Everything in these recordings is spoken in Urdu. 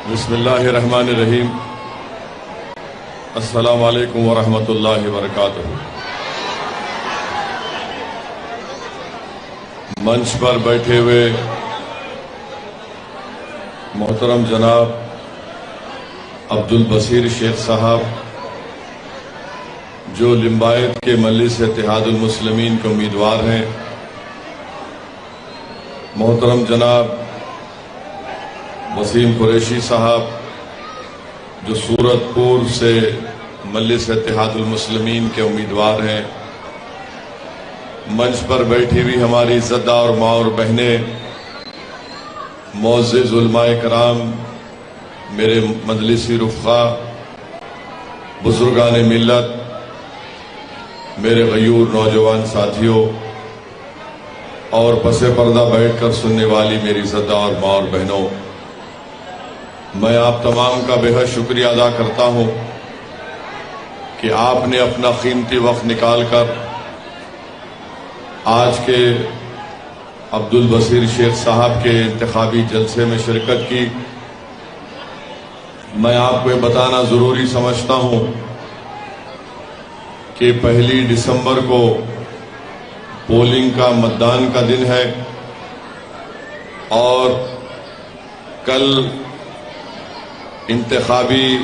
بسم اللہ الرحمن الرحیم۔ السلام علیکم ورحمۃ اللہ وبرکاتہ۔ منچ پر بیٹھے ہوئے محترم جناب عبدالبصیر شیخ صاحب، جو لمبایت کے مجلس اتحاد المسلمین کے امیدوار ہیں، محترم جناب وسیم قریشی صاحب، جو سورت پور سے مجلس اتحاد المسلمین کے امیدوار ہیں، منچ پر بیٹھی ہوئی ہماری زدہ اور ماں اور بہنیں، معزز علماء کرام، میرے مجلسی رفقا، بزرگان ملت، میرے غیور نوجوان ساتھیوں اور پس پردہ بیٹھ کر سننے والی میری زدہ اور ماں اور بہنوں، میں آپ تمام کا بے حد شکریہ ادا کرتا ہوں کہ آپ نے اپنا قیمتی وقت نکال کر آج کے عبدالبصیر شیخ صاحب کے انتخابی جلسے میں شرکت کی۔ میں آپ کو یہ بتانا ضروری سمجھتا ہوں کہ 1 دسمبر کو پولنگ کا متدان کا دن ہے اور کل انتخابی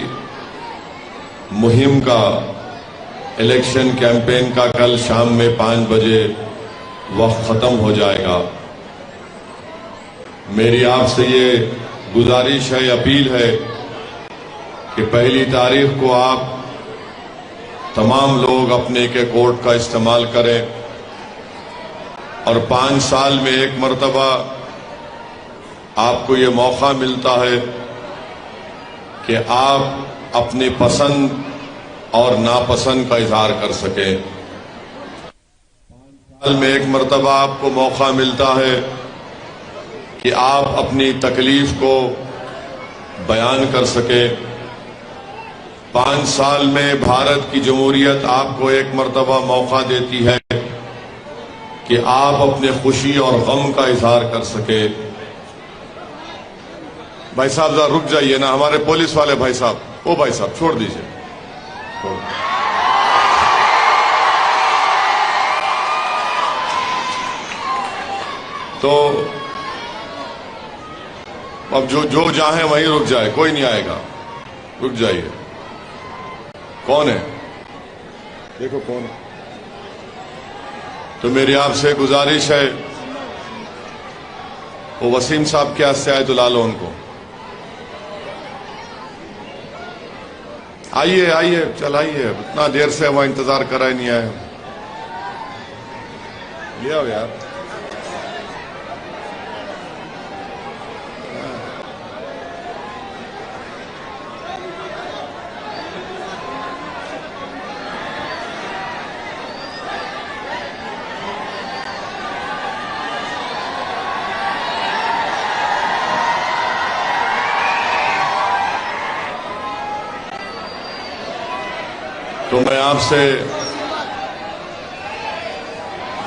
مہم کا، الیکشن کیمپین کا کل شام میں 5 بجے وقت ختم ہو جائے گا۔ میری آپ سے یہ گزارش ہے، اپیل ہے کہ 1 تاریخ کو آپ تمام لوگ اپنے ایک ووٹ کا استعمال کریں اور 5 سال میں ایک مرتبہ آپ کو یہ موقع ملتا ہے کہ آپ اپنی پسند اور ناپسند کا اظہار کر سکیں۔ 5 سال میں ایک مرتبہ آپ کو موقع ملتا ہے کہ آپ اپنی تکلیف کو بیان کر سکیں۔ 5 سال میں بھارت کی جمہوریت آپ کو ایک مرتبہ موقع دیتی ہے کہ آپ اپنے خوشی اور غم کا اظہار کر سکیں۔ بھائی صاحب ذرا رک جائیے نا، ہمارے پولیس والے بھائی صاحب، بھائی صاحب چھوڑ دیجئے۔ تو اب جو جاہیں وہیں رک جائے، کوئی نہیں آئے گا، رک جائیے۔ کون ہے؟ دیکھو کون ہے۔ تو میری آپ سے گزارش ہے، وہ وسیم صاحب کے ہاتھ سے آئے تو لا لو ان کو۔ آئیے چل آئیے، اتنا دیر سے وہاں انتظار کرا ہی نہیں آئے۔ لے آؤ یار۔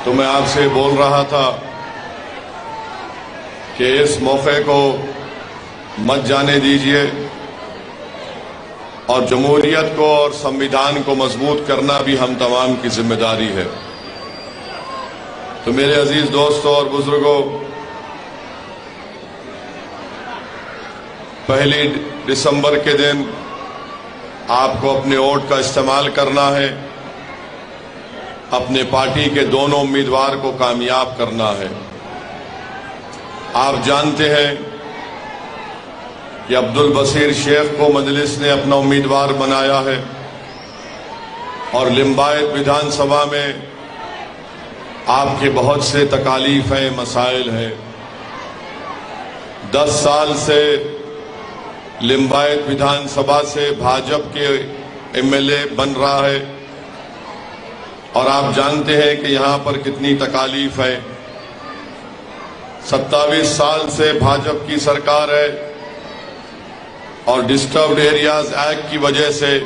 تو میں آپ سے بول رہا تھا کہ اس موقع کو مت جانے دیجئے اور جمہوریت کو اور سنویدھان کو مضبوط کرنا بھی ہم تمام کی ذمہ داری ہے۔ تو میرے عزیز دوستوں اور بزرگوں، 1 دسمبر کے دن آپ کو اپنے ووٹ کا استعمال کرنا ہے، اپنے پارٹی کے دونوں امیدوار کو کامیاب کرنا ہے۔ آپ جانتے ہیں کہ عبدالبصیر شیخ کو مجلس نے اپنا امیدوار بنایا ہے اور لمبایت ویدھان سبھا میں آپ کے بہت سے تکالیف ہیں، مسائل ہیں۔ 10 سال سے لمبایت ویدھان سبھا سے بھاجپ کے MLA بن رہا ہے اور آپ جانتے ہیں کہ یہاں پر کتنی تکالیف ہے۔ 27 سال سے بھاجپ کی سرکار ہے اور ڈسٹربڈ ایریاز ایکٹ کی وجہ سے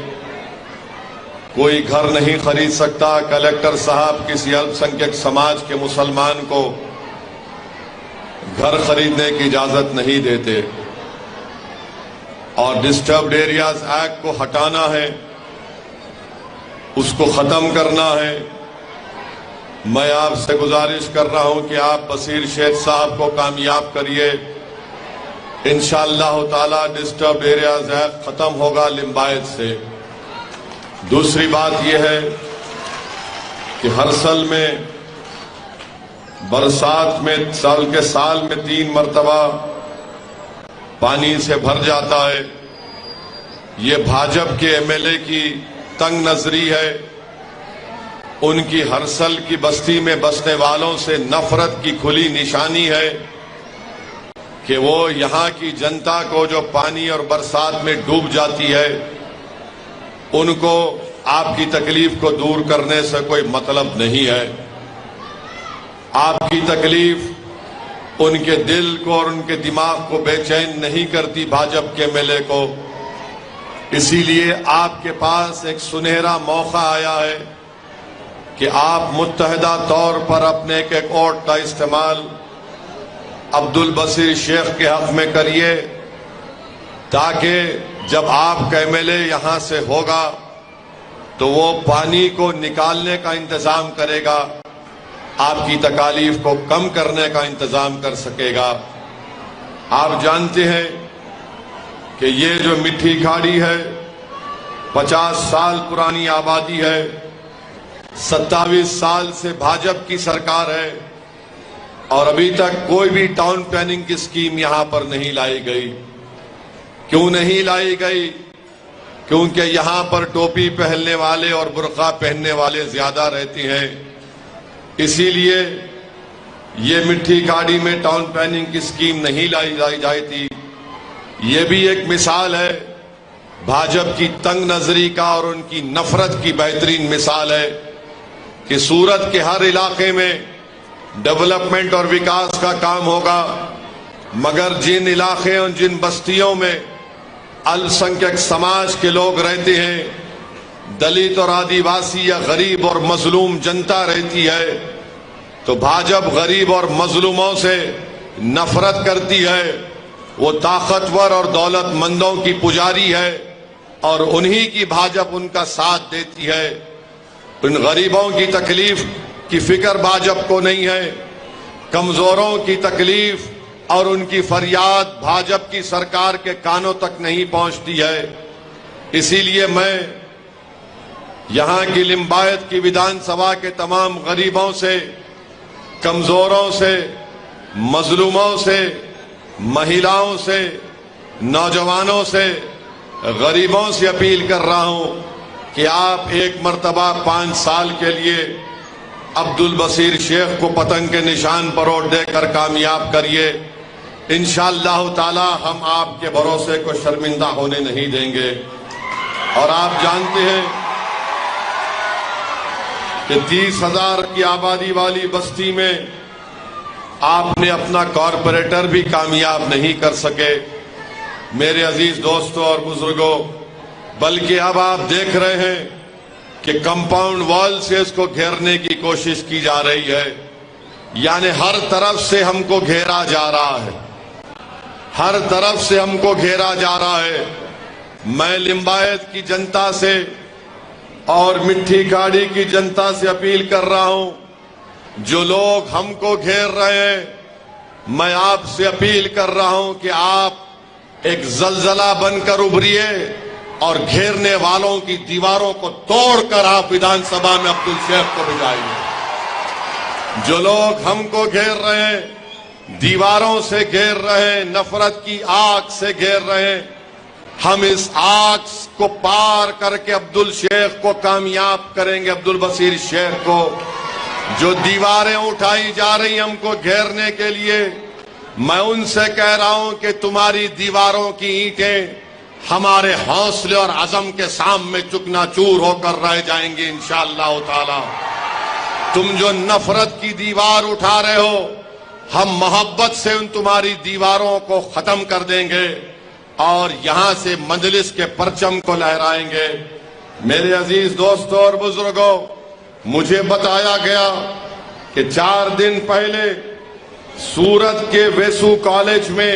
کوئی گھر نہیں خرید سکتا۔ کلیکٹر صاحب کسی الپ سنکھیک سماج کے مسلمان کو گھر خریدنے کی اجازت نہیں دیتے۔ اور ڈسٹربڈ ایریاز ایکٹ کو ہٹانا ہے، اس کو ختم کرنا ہے۔ میں آپ سے گزارش کر رہا ہوں کہ آپ بصیر شیخ صاحب کو کامیاب کریے، انشاءاللہ تعالی ڈسٹربڈ ایریاز ایکٹ ختم ہوگا لمبایت سے۔ دوسری بات یہ ہے کہ ہر سال میں برسات میں سال میں 3 مرتبہ پانی سے بھر جاتا ہے۔ یہ بھاجپ کے ایم ایل اے کی تنگ نظری ہے، ان کی ہرسل کی بستی میں بسنے والوں سے نفرت کی کھلی نشانی ہے کہ وہ یہاں کی جنتا کو جو پانی اور برسات میں ڈوب جاتی ہے، ان کو آپ کی تکلیف کو دور کرنے سے کوئی مطلب نہیں ہے۔ آپ کی تکلیف ان کے دل کو اور ان کے دماغ کو بے چین نہیں کرتی بھاجپ کے ایم ایل اے کو۔ اسی لیے آپ کے پاس ایک سنہرا موقع آیا ہے کہ آپ متحدہ طور پر اپنے ایک ووٹ کا استعمال عبدالبصیر شیخ کے حق میں کریے، تاکہ جب آپ کا ایم ایل اے یہاں سے ہوگا تو وہ پانی کو نکالنے کا انتظام کرے گا، آپ کی تکالیف کو کم کرنے کا انتظام کر سکے گا۔ آپ جانتے ہیں کہ یہ جو مٹھی کھاڑی ہے 50 سال پرانی آبادی ہے، 27 سال سے بھاجپ کی سرکار ہے، اور ابھی تک کوئی بھی ٹاؤن پلاننگ کی اسکیم یہاں پر نہیں لائی گئی۔ کیوں نہیں لائی گئی؟ کیونکہ یہاں پر ٹوپی پہننے والے اور برقع پہننے والے زیادہ رہتے ہیں، اسی لیے یہ مٹھی کھاڑی میں ٹاؤن پلاننگ کی اسکیم نہیں لائی جائی تھی۔ یہ بھی ایک مثال ہے بھاجپ کی تنگ نظری کا اور ان کی نفرت کی بہترین مثال ہے کہ سورت کے ہر علاقے میں ڈیولپمنٹ اور وکاس کا کام ہوگا، مگر جن علاقے اور جن بستیوں میں السنکھیک سماج کے لوگ رہتے ہیں، دلت اور آدیواسی یا غریب اور مظلوم جنتا رہتی ہے، تو بھاجپ غریب اور مظلوموں سے نفرت کرتی ہے۔ وہ طاقتور اور دولت مندوں کی پجاری ہے، اور انہی کی بھاجپ ان کا ساتھ دیتی ہے۔ ان غریبوں کی تکلیف کی فکر بھاجپ کو نہیں ہے، کمزوروں کی تکلیف اور ان کی فریاد بھاجپ کی سرکار کے کانوں تک نہیں پہنچتی ہے۔ اسی لیے میں یہاں کی لمبایت کی ویدھان سبھا کے تمام غریبوں سے، کمزوروں سے، مظلوموں سے، مہیلاؤں سے، نوجوانوں سے، غریبوں سے اپیل کر رہا ہوں کہ آپ ایک مرتبہ 5 سال کے لیے عبدالبصیر شیخ کو پتنگ کے نشان پر ووٹ دے کر کامیاب کریے۔ انشاءاللہ تعالی ہم آپ کے بھروسے کو شرمندہ ہونے نہیں دیں گے۔ اور آپ جانتے ہیں کہ 30,000 کی آبادی والی بستی میں آپ نے اپنا کارپوریٹر بھی کامیاب نہیں کر سکے میرے عزیز دوستوں اور بزرگوں، بلکہ اب آپ دیکھ رہے ہیں کہ کمپاؤنڈ وال سے اس کو گھیرنے کی کوشش کی جا رہی ہے، یعنی ہر طرف سے ہم کو گھیرا جا رہا ہے، ہر طرف سے ہم کو گھیرا جا رہا ہے۔ میں لمبایت کی جنتا سے اور مٹھی کھاڑی کی جنتا سے اپیل کر رہا ہوں، جو لوگ ہم کو گھیر رہے ہیں، میں آپ سے اپیل کر رہا ہوں کہ آپ ایک زلزلہ بن کر ابھریے اور گھیرنے والوں کی دیواروں کو توڑ کر آپ ویدھان سبھا میں عبدالشیخ کو بھجائیے۔ جو لوگ ہم کو گھیر رہے ہیں، دیواروں سے گھیر رہے ہیں، نفرت کی آگ سے گھیر رہے ہیں، ہم اس آگ کو پار کر کے عبدالشیخ کو کامیاب کریں گے، عبدالبصیر شیخ کو۔ جو دیواریں اٹھائی جا رہی ہم کو گھیرنے کے لیے، میں ان سے کہہ رہا ہوں کہ تمہاری دیواروں کی اینٹیں ہمارے حوصلے اور عزم کے سامنے چکنا چور ہو کر رہ جائیں گے انشاءاللہ تعالی۔ تم جو نفرت کی دیوار اٹھا رہے ہو، ہم محبت سے ان تمہاری دیواروں کو ختم کر دیں گے اور یہاں سے مجلس کے پرچم کو لہرائیں گے۔ میرے عزیز دوستوں اور بزرگوں، مجھے بتایا گیا کہ 4 دن پہلے سورت کے ویسو کالج میں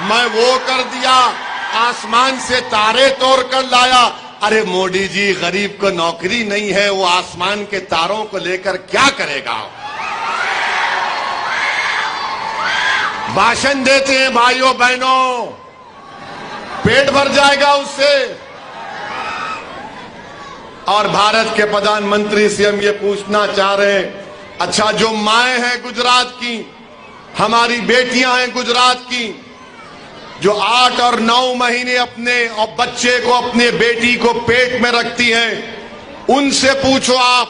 میں وہ کر دیا، آسمان سے تارے توڑ کر لایا۔ ارے موڈی جی، غریب کو نوکری نہیں ہے، وہ آسمان کے تاروں کو لے کر کیا کرے گا؟ بھاشن دیتے ہیں بھائیوں بہنوں، پیٹ بھر جائے گا اس سے۔ اور بھارت کے پردھان منتری سے ہم یہ پوچھنا چاہ رہے ہیں، اچھا جو مائیں ہیں گجرات کی، ہماری بیٹیاں ہیں گجرات کی، جو 8 اور 9 مہینے اپنے اور بچے کو، اپنے بیٹی کو پیٹ میں رکھتی ہیں، ان سے پوچھو آپ،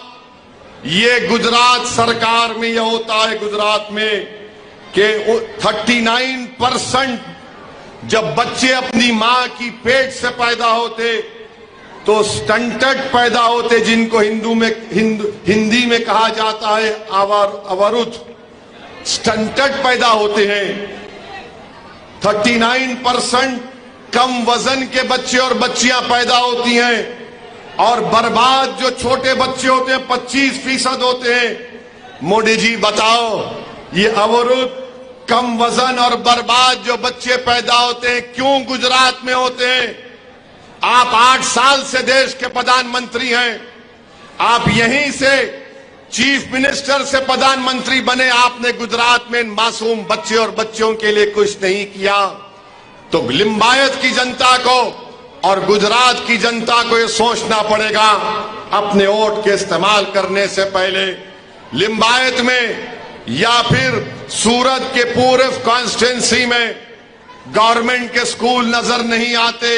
یہ گجرات سرکار میں یہ ہوتا ہے گجرات میں کہ 39% جب بچے اپنی ماں کی پیٹ سے پیدا ہوتے تو سٹنٹڈ پیدا ہوتے، جن کو ہندی میں کہا جاتا ہے اورودھ، سٹنٹڈ پیدا ہوتے ہیں۔ 39% کم وزن کے بچے اور بچیاں پیدا ہوتی ہیں، اور برباد جو چھوٹے بچے ہوتے ہیں 25% ہوتے ہیں۔ موڈی جی بتاؤ، یہ اورودھ، کم وزن اور برباد جو بچے پیدا ہوتے ہیں کیوں گجرات میں ہوتے ہیں؟ آپ 8 سال سے دیش کے پردھان منتری ہیں، آپ یہیں سے چیف منسٹر سے پردھان منتری بنے، آپ نے گجرات میں معصوم بچے اور بچوں کے لیے کچھ نہیں کیا۔ تو لمبایت کی جنتا کو اور گجرات کی جنتا کو یہ سوچنا پڑے گا اپنے ووٹ کے استعمال کرنے سے پہلے، لمبایت میں یا پھر سورت کے پورے کانسٹیٹنسی میں گورنمنٹ کے سکول نظر نہیں آتے،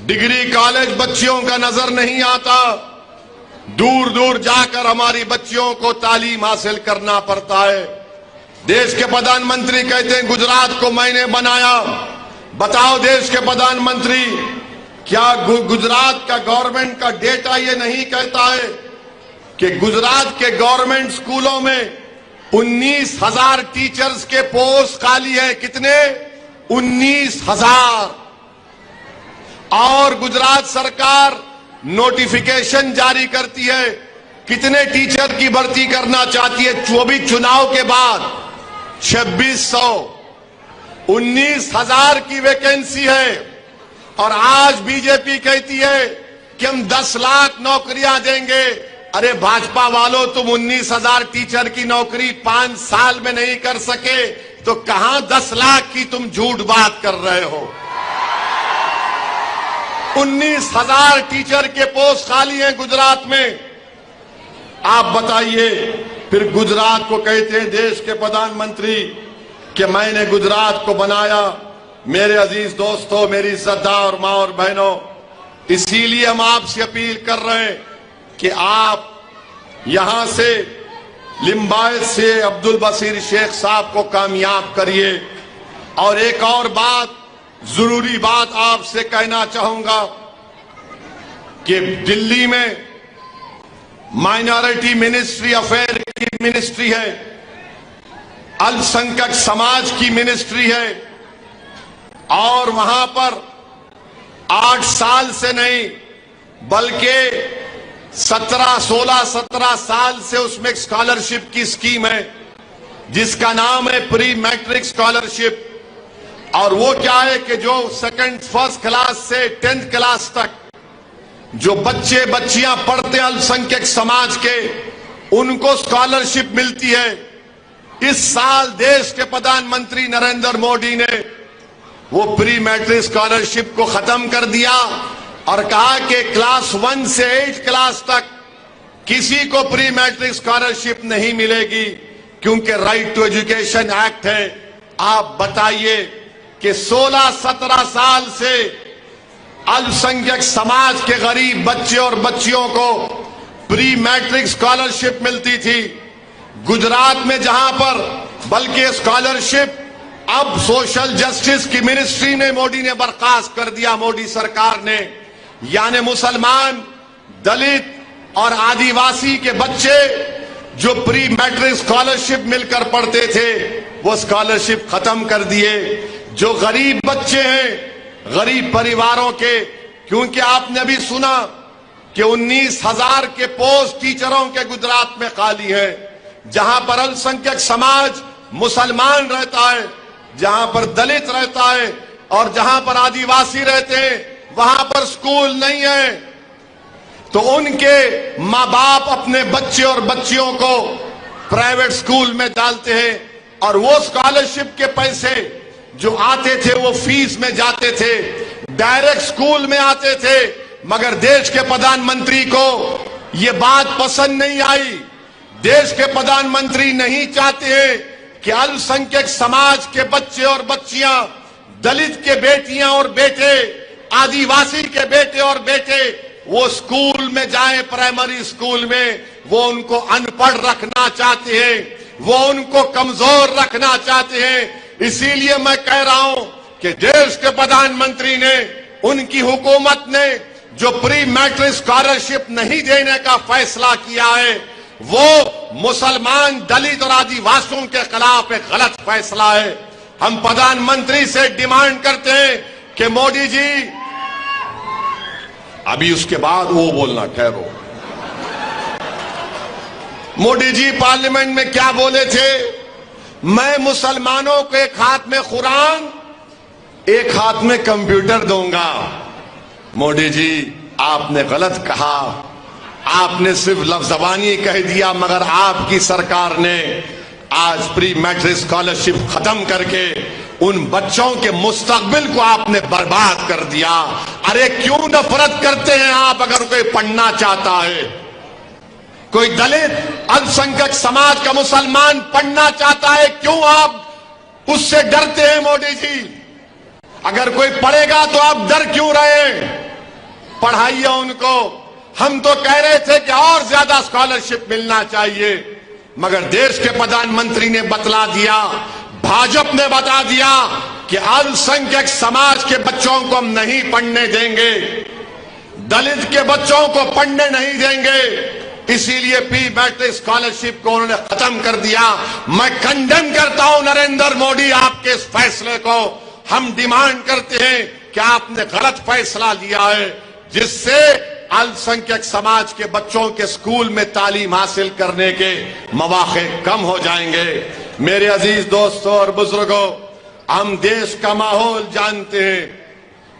ڈگری کالج بچیوں کا نظر نہیں آتا، دور دور جا کر ہماری بچیوں کو تعلیم حاصل کرنا پڑتا ہے۔ دیش کے پردھان منتری کہتے ہیں گجرات کو میں نے بنایا۔ بتاؤ دیش کے پردھان منتری، کیا گجرات کا گورنمنٹ کا ڈیٹا یہ نہیں کہتا ہے کہ گجرات کے گورنمنٹ سکولوں میں 19,000 ٹیچرز کے پوسٹ خالی ہیں؟ کتنے؟ 19,000۔ اور گجرات سرکار نوٹیفیکیشن جاری کرتی ہے، کتنے ٹیچر کی بھرتی کرنا چاہتی ہے 24 چناؤ کے بعد؟ 2600۔ 19,000 کی ویکینسی ہے، اور آج بی جے پی کہتی ہے کہ ہم 10 لاکھ نوکریاں دیں گے۔ ارے بھاجپا والوں، تم 19,000 ٹیچر کی نوکری 5 سال میں نہیں کر سکے تو کہاں 10 لاکھ کی تم جھوٹ بات کر رہے ہو؟ 19,000 ٹیچر کے پوسٹ خالی ہیں گجرات میں۔ آپ بتائیے، پھر گجرات کو کہتے ہیں دیش کے پردھان منتری کہ میں نے گجرات کو بنایا۔ میرے عزیز دوستو، میری عزتدار ماں اور بہنوں، اسی لیے ہم آپ سے اپیل کر رہے ہیں کہ آپ یہاں سے لمبایت سے عبدالبصیر شیخ صاحب کو کامیاب کریے۔ اور ایک اور بات، ضروری بات آپ سے کہنا چاہوں گا کہ دلی میں مائنارٹی منسٹری افیئر کی منسٹری ہے، الپسنکھیک سماج کی منسٹری ہے، اور وہاں پر 8 سال سے نہیں بلکہ 16 سال سے اس میں ایک اسکالرشپ کی اسکیم ہے جس کا نام ہے پری میٹرک اسکالرشپ۔ اور وہ کیا ہے کہ جو فرسٹ کلاس سے 10th کلاس تک جو بچے بچیاں پڑھتے ہیں الپسنکھیک سماج کے، ان کو اسکالرشپ ملتی ہے۔ اس سال دیش کے پردھان منتری نریندر مودی نے وہ پری میٹرک اسکالرشپ کو ختم کر دیا اور کہا کہ کلاس 1 سے 8 کلاس تک کسی کو پری میٹرک اسکالرشپ نہیں ملے گی، کیونکہ رائٹ ٹو ایجوکیشن ایکٹ ہے۔ آپ بتائیے کہ 16-17 سال سے الپسنکھیک سماج کے غریب بچے اور بچیوں کو پری میٹرک اسکالرشپ ملتی تھی۔ گجرات میں جہاں پر بلکہ اسکالرشپ اب سوشل جسٹس کی منسٹری نے موڈی نے برخاست کر دیا، موڈی سرکار نے، یعنی مسلمان، دلت اور آدیواسی کے بچے جو پری میٹرک اسکالرشپ مل کر پڑھتے تھے وہ اسکالرشپ ختم کر دیے۔ جو غریب بچے ہیں، غریب پریواروں کے، کیونکہ آپ نے ابھی سنا کہ 19,000 کے پوسٹ ٹیچروں کے گجرات میں خالی ہیں، جہاں پر الپسنکھیک سماج مسلمان رہتا ہے، جہاں پر دلت رہتا ہے اور جہاں پر آدیواسی رہتے ہیں وہاں پر سکول نہیں ہے، تو ان کے ماں باپ اپنے بچے اور بچیوں کو پرائیویٹ سکول میں ڈالتے ہیں، اور وہ اسکالرشپ کے پیسے جو آتے تھے وہ فیس میں جاتے تھے، ڈائریکٹ سکول میں آتے تھے۔ مگر دیش کے پردھان منتری کو یہ بات پسند نہیں آئی۔ دیش کے پردھان منتری نہیں چاہتے ہیں کہ الپسنکھیک سماج کے بچے اور بچیاں، دلت کے بیٹیاں اور بیٹے، آدیواسی کے بیٹے اور بیٹے وہ سکول میں جائیں، پرائمری سکول میں۔ وہ ان کو ان پڑھ رکھنا چاہتے ہیں، وہ ان کو کمزور رکھنا چاہتے ہیں۔ اسی لیے میں کہہ رہا ہوں کہ دیش کے پردھان منتری نے، ان کی حکومت نے جو پری میٹرک اسکالرشپ نہیں دینے کا فیصلہ کیا ہے، وہ مسلمان، دلت اور آدیواسیوں کے خلاف ایک غلط فیصلہ ہے۔ ہم پردھان منتری سے ڈیمانڈ کرتے ہیں کہ مودی جی، ابھی اس کے بعد وہ بولنا، ٹھہرو۔ مودی جی پارلیمنٹ میں کیا بولے تھے؟ میں مسلمانوں کو ایک ہاتھ میں قرآن، ایک ہاتھ میں کمپیوٹر دوں گا۔ مودی جی آپ نے غلط کہا، آپ نے صرف لفظ زبانی کہہ دیا، مگر آپ کی سرکار نے آج پری میٹرک اسکالرشپ ختم کر کے ان بچوں کے مستقبل کو آپ نے برباد کر دیا۔ ارے کیوں نفرت کرتے ہیں آپ؟ اگر کوئی پڑھنا چاہتا ہے، کوئی دلت الپسنکھیک سماج کا مسلمان پڑھنا چاہتا ہے، کیوں آپ اس سے ڈرتے ہیں؟ مودی جی اگر کوئی پڑھے گا تو آپ ڈر کیوں رہے؟ پڑھائیے ان کو۔ ہم تو کہہ رہے تھے کہ اور زیادہ اسکالرشپ ملنا چاہیے، مگر دیش کے پردھان منتری نے بتلا دیا، بھاجپ نے بتا دیا کہ الپسنکھیک سماج کے بچوں کو ہم نہیں پڑھنے دیں گے، دلت کے بچوں کو پڑھنے نہیں دیں گے۔ اسی لیے پری میٹرک اسکالرشپ کو انہوں نے ختم کر دیا۔ میں کنڈیم کرتا ہوں نریندر مودی آپ کے اس فیصلے کو۔ ہم ڈیمانڈ کرتے ہیں کہ آپ نے غلط فیصلہ لیا ہے، جس سے الپسنکھیک سماج کے بچوں کے سکول میں تعلیم حاصل کرنے کے مواقع کم ہو جائیں گے۔ میرے عزیز دوستوں اور بزرگوں، ہم دیش کا ماحول جانتے ہیں۔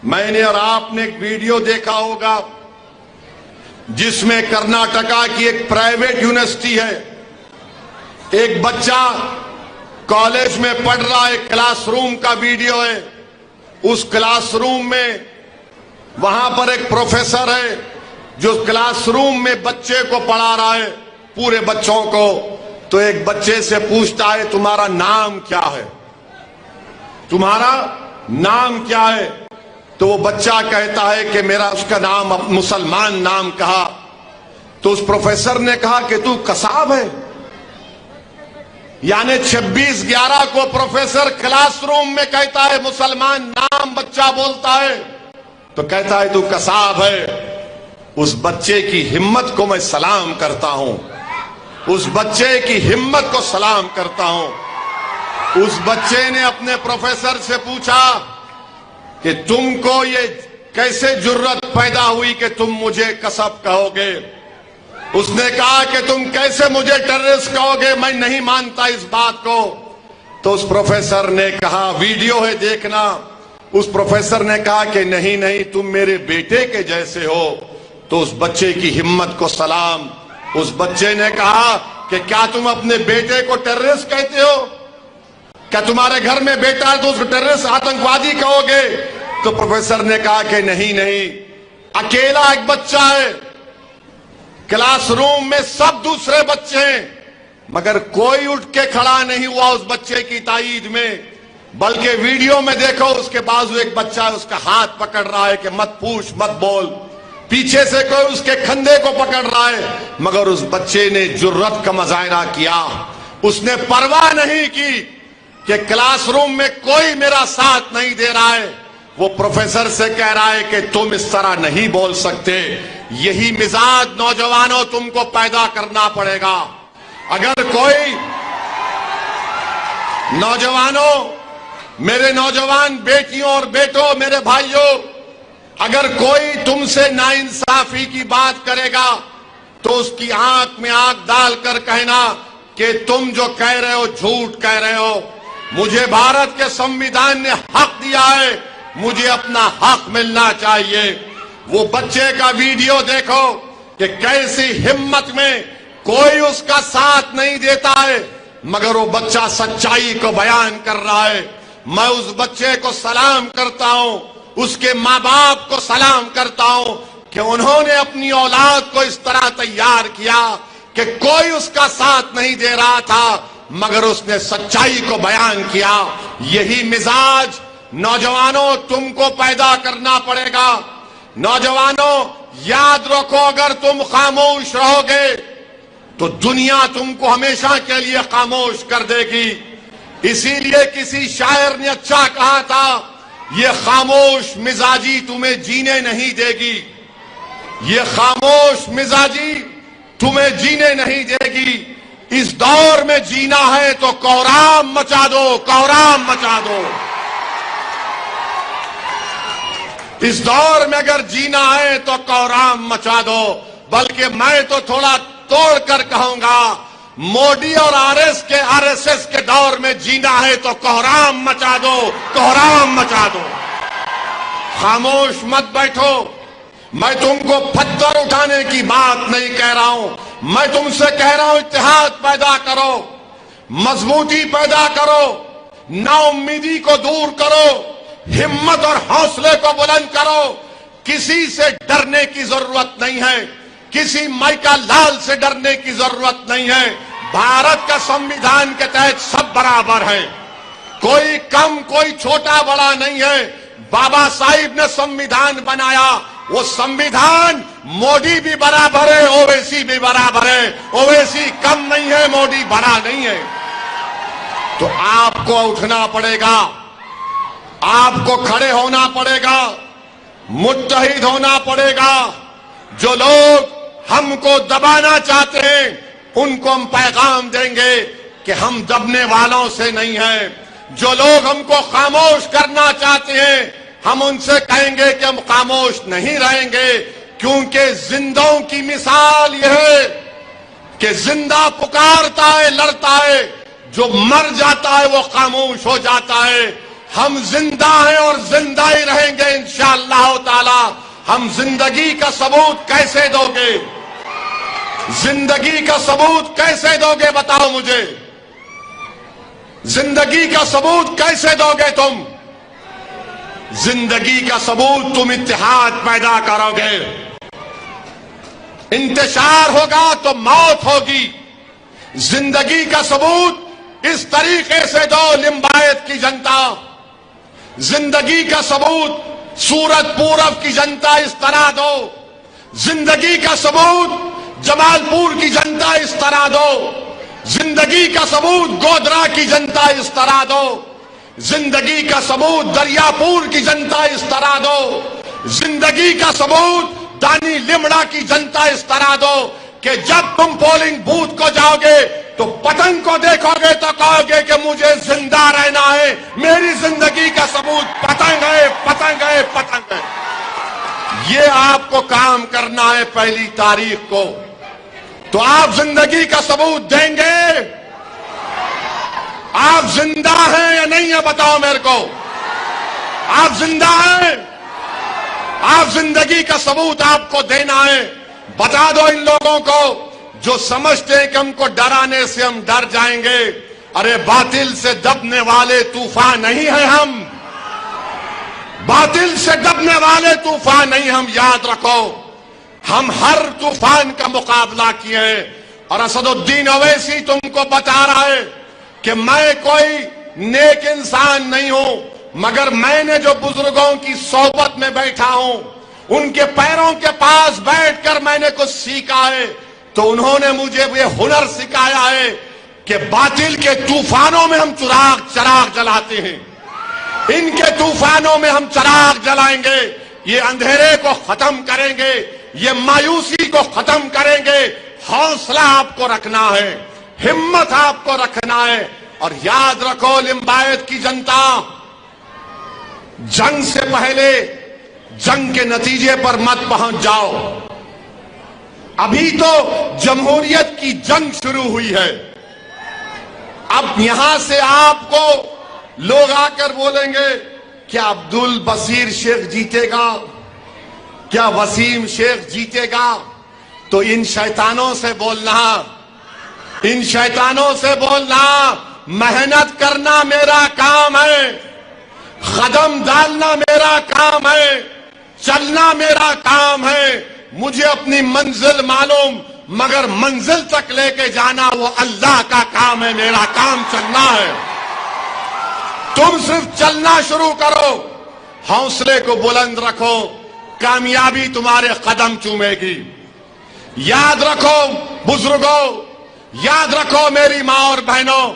میں نے اور آپ نے ایک ویڈیو دیکھا ہوگا جس میں کرناٹکا کی ایک پرائیویٹ یونیورسٹی ہے، ایک بچہ کالج میں پڑھ رہا ہے، کلاس روم کا ویڈیو ہے۔ اس کلاس روم میں وہاں پر ایک پروفیسر ہے جو کلاس روم میں بچے کو پڑھا رہا ہے، پورے بچوں کو۔ تو ایک بچے سے پوچھتا ہے تمہارا نام کیا ہے؟ تمہارا نام کیا ہے؟ تو وہ بچہ کہتا ہے کہ میرا، اس کا نام مسلمان نام کہا۔ تو اس پروفیسر نے کہا کہ تو قصاب ہے؟ یعنی 26/11 کو پروفیسر کلاس روم میں کہتا ہے مسلمان نام، بچہ بولتا ہے تو کہتا ہے تو قصاب ہے۔ اس بچے کی ہمت کو میں سلام کرتا ہوں، اس بچے کی ہمت کو سلام کرتا ہوں۔ اس بچے نے اپنے پروفیسر سے پوچھا کہ تم کو یہ کیسے جرت پیدا ہوئی کہ تم مجھے قصب کہو گے؟ اس نے کہا کہ تم کیسے مجھے ٹیررسٹ کہو گے؟ میں نہیں مانتا اس بات کو۔ تو اس پروفیسر نے کہا، ویڈیو ہے دیکھنا، اس پروفیسر نے کہا کہ نہیں نہیں، تم میرے بیٹے کے جیسے ہو۔ تو اس بچے کی ہمت کو سلام۔ اس بچے نے کہا کہ کیا تم اپنے بیٹے کو ٹیررسٹ کہتے ہو؟ کیا تمہارے گھر میں بیٹا ہے تو اس کو ٹیررسٹ، آتنکوادی کہو گے؟ تو پروفیسر نے کہا کہ نہیں نہیں، اکیلا ایک بچہ ہے، کلاس روم میں سب دوسرے بچے ہیں، مگر کوئی اٹھ کے کھڑا نہیں ہوا اس بچے کی تائید میں۔ بلکہ ویڈیو میں دیکھو اس کے بازو ایک بچہ ہے، اس کا ہاتھ پکڑ رہا ہے کہ مت پوچھ مت بول۔ پیچھے سے کوئی اس کے کندھے کو پکڑ رہا ہے، مگر اس بچے نے جرت کا مظاہرہ کیا۔ اس نے پرواہ نہیں کی کہ کلاس روم میں کوئی میرا ساتھ نہیں دے رہا ہے۔ وہ پروفیسر سے کہہ رہا ہے کہ تم اس طرح نہیں بول سکتے، یہی مزاج نوجوانوں تم کو پیدا کرنا پڑے گا۔ اگر کوئی نوجوانوں، میرے نوجوان بیٹیوں اور بیٹوں، میرے بھائیوں، اگر کوئی تم سے ناانصافی کی بات کرے گا تو اس کی آنکھ میں آنکھ ڈال کر کہنا کہ تم جو کہہ رہے ہو جھوٹ کہہ رہے ہو۔ مجھے بھارت کے سنویدھان نے حق دیا ہے، مجھے اپنا حق ملنا چاہیے۔ وہ بچے کا ویڈیو دیکھو کہ کیسی ہمت میں کوئی اس کا ساتھ نہیں دیتا ہے، مگر وہ بچہ سچائی کو بیان کر رہا ہے۔ میں اس بچے کو سلام کرتا ہوں، اس کے ماں باپ کو سلام کرتا ہوں کہ انہوں نے اپنی اولاد کو اس طرح تیار کیا کہ کوئی اس کا ساتھ نہیں دے رہا تھا، مگر اس نے سچائی کو بیان کیا۔ یہی مزاج نوجوانوں تم کو پیدا کرنا پڑے گا۔ نوجوانوں یاد رکھو، اگر تم خاموش رہو گے تو دنیا تم کو ہمیشہ کے لیے خاموش کر دے گی۔ اسی لیے کسی شاعر نے اچھا کہا تھا، یہ خاموش مزاجی تمہیں جینے نہیں دے گی، یہ خاموش مزاجی تمہیں جینے نہیں دے گی۔ اس دور میں جینا ہے تو کوہرام مچا دو، کوہرام مچا دو۔ اس دور میں اگر جینا ہے تو کوہرام مچا دو۔ بلکہ میں تو تھوڑا توڑ کر کہوں گا، مودی اور آر ایس ایس کے دور میں جینا ہے تو کوہرام مچا دو، کوہرام مچا دو۔ خاموش مت بیٹھو۔ میں تم کو پتھر اٹھانے کی بات نہیں کہہ رہا ہوں، میں تم سے کہہ رہا ہوں اتحاد پیدا کرو، مضبوطی پیدا کرو، نا امیدی کو دور کرو، ہمت اور حوصلے کو بلند کرو۔ کسی سے ڈرنے کی ضرورت نہیں ہے، کسی مائیکا لال سے ڈرنے کی ضرورت نہیں ہے۔ بھارت کا سنویدھان کے تحت سب برابر ہیں، کوئی کم کوئی چھوٹا بڑا نہیں ہے۔ بابا صاحب نے سنویدھان بنایا، وہ سنویدھان مودی بھی برابر ہے، اویسی بھی برابر ہے۔ اویسی کم نہیں ہے، مودی بڑا نہیں ہے۔ تو آپ کو اٹھنا پڑے گا، آپ کو کھڑے ہونا پڑے گا، متحد ہونا پڑے گا۔ جو لوگ ہم کو دبانا چاہتے ہیں ان کو ہم پیغام دیں گے کہ ہم دبنے والوں سے نہیں ہیں۔ جو لوگ ہم کو خاموش کرنا چاہتے ہیں ہم ان سے کہیں گے کہ ہم خاموش نہیں رہیں گے، کیونکہ زندوں کی مثال یہ ہے کہ زندہ پکارتا ہے، لڑتا ہے، جو مر جاتا ہے وہ خاموش ہو جاتا ہے۔ ہم زندہ ہیں اور زندہ ہی رہیں گے انشاءاللہ تعالی۔ ہم زندگی کا ثبوت کیسے دو گے؟ زندگی کا ثبوت کیسے دو گے بتاؤ مجھے؟ زندگی کا ثبوت کیسے دو گے تم؟ زندگی کا ثبوت تم اتحاد پیدا کرو گے۔ انتشار ہوگا تو موت ہوگی۔ زندگی کا ثبوت اس طریقے سے دو لمبایت کی جنتا، زندگی کا ثبوت سورت پورب کی جنتا اس طرح دو، زندگی کا ثبوت جمال پور کی جنتا اس طرح دو، زندگی کا ثبوت گودرا کی جنتا اس طرح دو، زندگی کا ثبوت دریا پور کی جنتا اس طرح دو، زندگی کا ثبوت دانی لمڑا کی جنتا اس طرح دو کہ جب تم پولنگ بوتھ کو جاؤ گے تو پتنگ کو دیکھو گے تو کہو گے کہ مجھے زندہ رہنا ہے، میری زندگی کا ثبوت پتنگ ہے، پتنگ ہے، پتنگ ہے۔ یہ آپ کو کام کرنا ہے پہلی تاریخ کو۔ تو آپ زندگی کا ثبوت دیں گے؟ آپ زندہ ہیں یا نہیں ہے بتاؤ میرے کو؟ آپ زندہ ہیں؟ آپ زندگی کا ثبوت آپ کو دینا ہے۔ بتا دو ان لوگوں کو جو سمجھتے ہیں کہ ہم کو ڈرانے سے ہم ڈر جائیں گے، ارے باطل سے دبنے والے طوفان نہیں ہیں ہم، باطل سے دبنے والے طوفان نہیں ہم، یاد رکھو۔ ہم ہر طوفان کا مقابلہ کیے ہیں، اور اسد الدین اویسی تم کو بتا رہا ہے کہ میں کوئی نیک انسان نہیں ہوں، مگر میں نے جو بزرگوں کی صحبت میں بیٹھا ہوں، ان کے پیروں کے پاس بیٹھ کر میں نے کچھ سیکھا ہے، تو انہوں نے مجھے یہ ہنر سکھایا ہے کہ باطل کے طوفانوں میں ہم چراغ جلاتے ہیں، ان کے طوفانوں میں ہم چراغ جلائیں گے، یہ اندھیرے کو ختم کریں گے، یہ مایوسی کو ختم کریں گے۔ حوصلہ آپ کو رکھنا ہے، ہمت آپ کو رکھنا ہے، اور یاد رکھو لمبایت کی جنتا، جنگ سے پہلے جنگ کے نتیجے پر مت پہنچ جاؤ۔ ابھی تو جمہوریت کی جنگ شروع ہوئی ہے، اب یہاں سے آپ کو لوگ آ کر بولیں گے کیا عبد البصیر شیخ جیتے گا، کیا وسیم شیخ جیتے گا؟ تو ان شیطانوں سے بولنا، ان شیطانوں سے بولنا محنت کرنا میرا کام ہے، قدم ڈالنا میرا کام ہے، چلنا میرا کام ہے، مجھے اپنی منزل معلوم، مگر منزل تک لے کے جانا وہ اللہ کا کام ہے، میرا کام چلنا ہے۔ تم صرف چلنا شروع کرو، حوصلے کو بلند رکھو، کامیابی تمہارے قدم چومے گی۔ یاد رکھو بزرگوں، یاد رکھو میری ماں اور بہنوں،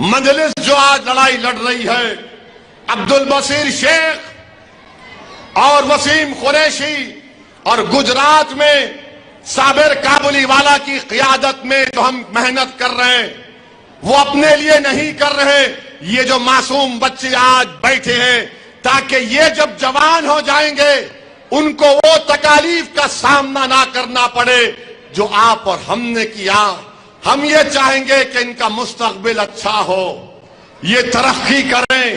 مجلس جو آج لڑائی لڑ رہی ہے، عبد البصیر شیخ اور وسیم قریشی اور گجرات میں صابر کابلی والا کی قیادت میں جو ہم محنت کر رہے ہیں، وہ اپنے لیے نہیں کر رہے، یہ جو معصوم بچے آج بیٹھے ہیں تاکہ یہ جب جوان ہو جائیں گے ان کو وہ تکالیف کا سامنا نہ کرنا پڑے جو آپ اور ہم نے کیا۔ ہم یہ چاہیں گے کہ ان کا مستقبل اچھا ہو، یہ ترقی کریں،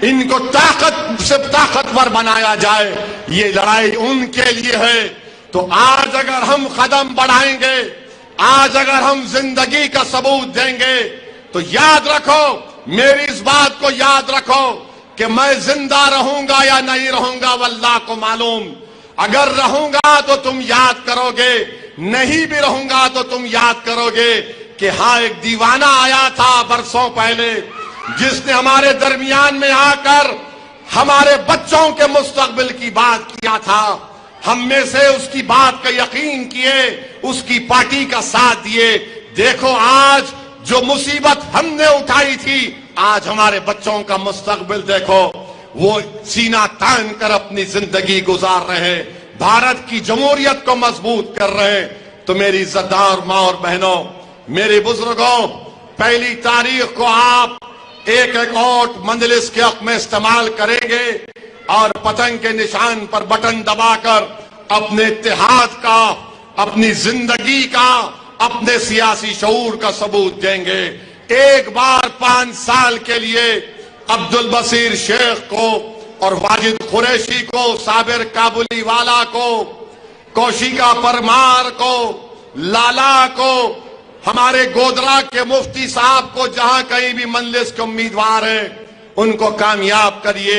ان کو طاقت سے طاقتور بنایا جائے، یہ لڑائی ان کے لیے ہے۔ تو آج اگر ہم قدم بڑھائیں گے، آج اگر ہم زندگی کا ثبوت دیں گے، تو یاد رکھو، میری اس بات کو یاد رکھو کہ میں زندہ رہوں گا یا نہیں رہوں گا واللہ کو معلوم۔ اگر رہوں گا تو تم یاد کرو گے، نہیں بھی رہوں گا تو تم یاد کرو گے کہ ہاں ایک دیوانہ آیا تھا برسوں پہلے جس نے ہمارے درمیان میں آ کر ہمارے بچوں کے مستقبل کی بات کیا تھا، ہم میں سے اس کی بات کا یقین کیے، اس کی پارٹی کا ساتھ دیے۔ دیکھو آج جو مصیبت ہم نے اٹھائی تھی، آج ہمارے بچوں کا مستقبل دیکھو، وہ سینہ تان کر اپنی زندگی گزار رہے، بھارت کی جمہوریت کو مضبوط کر رہے۔ تو میری عزتدار ماں اور بہنوں، میرے بزرگوں، پہلی تاریخ کو آپ ایک ایک ووٹ مجلس کے حق میں استعمال کریں گے اور پتنگ کے نشان پر بٹن دبا کر اپنے اتحاد کا، اپنی زندگی کا، اپنے سیاسی شعور کا ثبوت دیں گے۔ ایک بار 5 سال کے لیے عبد البصیر شیخ کو اور واجد قریشی کو، صابر کابلی والا کو، کوشیکا پرمار کو، لالا کو، ہمارے گودرا کے مفتی صاحب کو، جہاں کہیں بھی مجلس کے امیدوار ہیں ان کو کامیاب کریے۔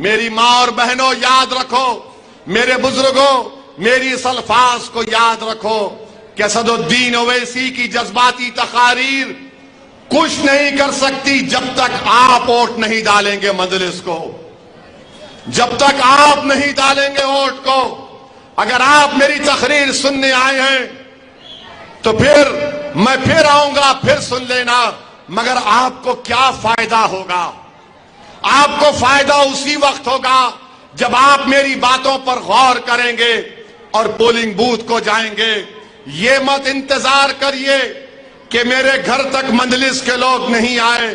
میری ماں اور بہنوں یاد رکھو، میرے بزرگوں میری اس الفاظ کو یاد رکھو کہ اسد الدین اویسی کی جذباتی تقاریر کچھ نہیں کر سکتی جب تک آپ ووٹ نہیں ڈالیں گے مجلس کو، جب تک آپ نہیں ڈالیں گے ووٹ کو۔ اگر آپ میری تقریر سننے آئے ہیں تو پھر میں پھر آؤں گا، پھر سن لینا، مگر آپ کو کیا فائدہ ہوگا؟ آپ کو فائدہ اسی وقت ہوگا جب آپ میری باتوں پر غور کریں گے اور پولنگ بوتھ کو جائیں گے۔ یہ مت انتظار کریے کہ میرے گھر تک مجلس کے لوگ نہیں آئے،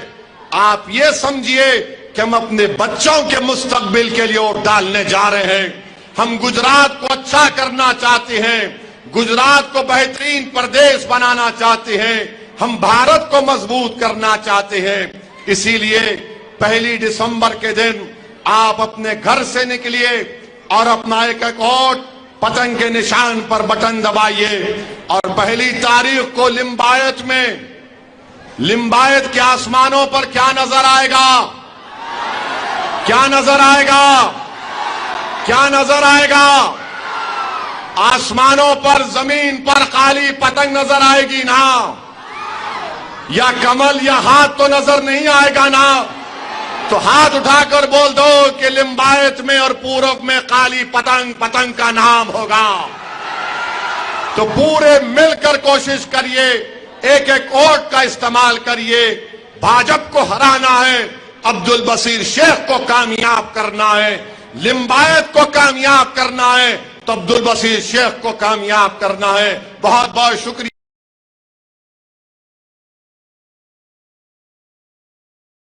آپ یہ سمجھیے کہ ہم اپنے بچوں کے مستقبل کے لیے ووٹ ڈالنے جا رہے ہیں۔ ہم گجرات کو اچھا کرنا چاہتے ہیں، گجرات کو بہترین پردیش بنانا چاہتے ہیں، ہم بھارت کو مضبوط کرنا چاہتے ہیں۔ اسی لیے 1 دسمبر کے دن آپ اپنے گھر سے نکلیے اور اپنا ایک ایک ووٹ پتنگ کے نشان پر بٹن دبائیے، اور 1 تاریخ کو لمبایت میں، لمبایت کے آسمانوں پر کیا نظر آئے گا؟ کیا نظر آئے گا؟ کیا نظر آئے گا؟ آسمانوں پر، زمین پر کالی پتنگ نظر آئے گی نا؟ یا کمل یا ہاتھ تو نظر نہیں آئے گا نا؟ تو ہاتھ اٹھا کر بول دو کہ لمبایت میں اور پورب میں کالی پتنگ، پتنگ کا نام ہوگا۔ تو پورے مل کر کوشش کریے، ایک ایک ووٹ کا استعمال کریے، بھاجپ کو ہرانا ہے، عبد البصیر شیخ کو کامیاب کرنا ہے، لمبایت کو کامیاب کرنا ہے تو عبد البصیر شیخ کو کامیاب کرنا ہے۔ بہت بہت شکریہ۔